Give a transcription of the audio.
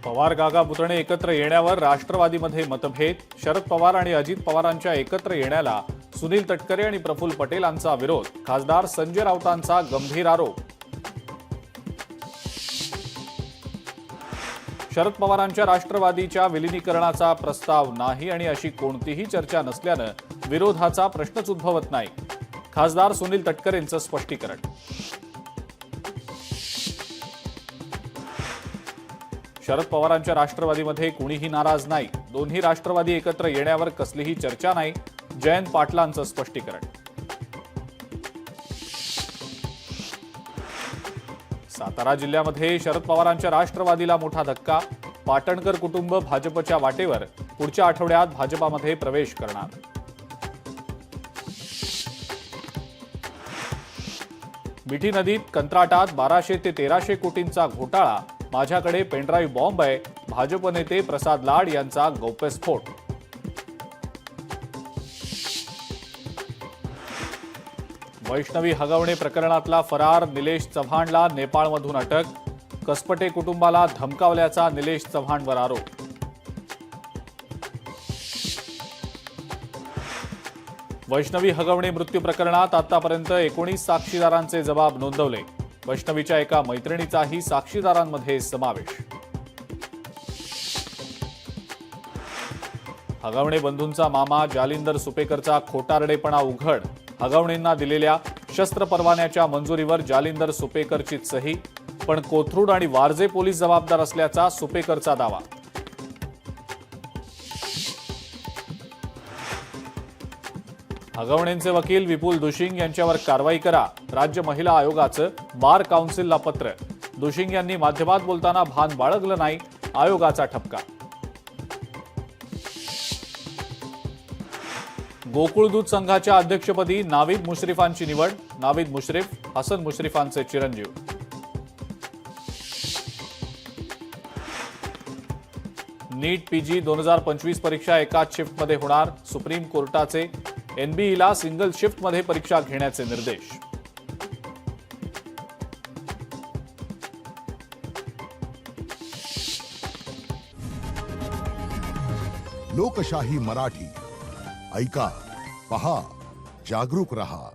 पवार काका पुतणे एकत्र येण्यावर राष्ट्रवादीमध्ये मतभेद. शरद पवार आणि अजित पवारांच्या एकत्र येण्याला सुनील तटकरे आणि प्रफुल्ल पटेलांचा विरोध. खासदार संजय राऊतांचा गंभीर आरोप. शरद पवारांच्या राष्ट्रवादीच्या विलिनीकरणाचा प्रस्ताव नाही आणि अशी कोणतीही चर्चा नसल्यानं विरोधाचा प्रश्नच उद्भवत नाही. खासदार सुनील तटकरेंचं स्पष्टीकरण. शरद पवारांच्या राष्ट्रवादीमध्ये कुणीही नाराज नाही. दोन्ही राष्ट्रवादी एकत्र येण्यावर कसलीही चर्चा नाही. जयंत पाटलांचं स्पष्टीकरण. सातारा जिल्ह्यामध्ये शरद पवारांच्या राष्ट्रवादीला मोठा धक्का. पाटणकर कुटुंब भाजपच्या वाटेवर. पुढच्या आठवड्यात भाजपामध्ये प्रवेश करणार. मिठी नदीत कंत्राटात 1200 ते 1300 कोटींचा घोटाळा. माझ्याकडे पेनड्राईव्ह बॉम्ब आहे. भाजप नेते प्रसाद लाड यांचा गौप्यस्फोट. वैष्णवी हगवणे प्रकरणातला फरार निलेश चव्हाणला नेपाळमधून अटक. कसपटे कुटुंबाला धमकावल्याचा निलेश चव्हाणवर आरोप. वैष्णवी हगवणे मृत्यू प्रकरणात आतापर्यंत 19 साक्षीदारांचे जबाब नोंदवले. वैष्णवीच्या एका मैत्रिणीचाही साक्षीदारांमध्ये समावेश. हगवणे बंधूंचा मामा जालिंदर सुपेकरचा खोटारडेपणा उघड. हगवणेंना दिलेल्या शस्त्र परवान्याच्या मंजुरीवर जालिंदर सुपेकरची सही, पण कोथरूड आणि वारजे पोलीस जबाबदार असल्याचा सुपेकरचा दावा. हगवणेंचे वकील विपुल दुशिंग यांच्यावर कारवाई करा. राज्य महिला आयोगाचं बार काउन्सिलला पत्र. दुशिंग यांनी माध्यमात बोलताना भान बाळगलं नाही. आयोगाचा ठपका. गोकुळ दूध संघाच्या अध्यक्षपदी नावीद मुश्रीफांची निवड. नावीद मुश्रीफ हसन मुश्रीफांचे चिरंजीव. नीट पीजी 2025 परीक्षा एकाच शिफ्टमध्ये होणार. सुप्रीम कोर्टाचे एनबीईला सिंगल शिफ्टमध्ये परीक्षा घेण्याचे निर्देश. लोकशाही मराठी ऐका, पहा, जागरूक रहा.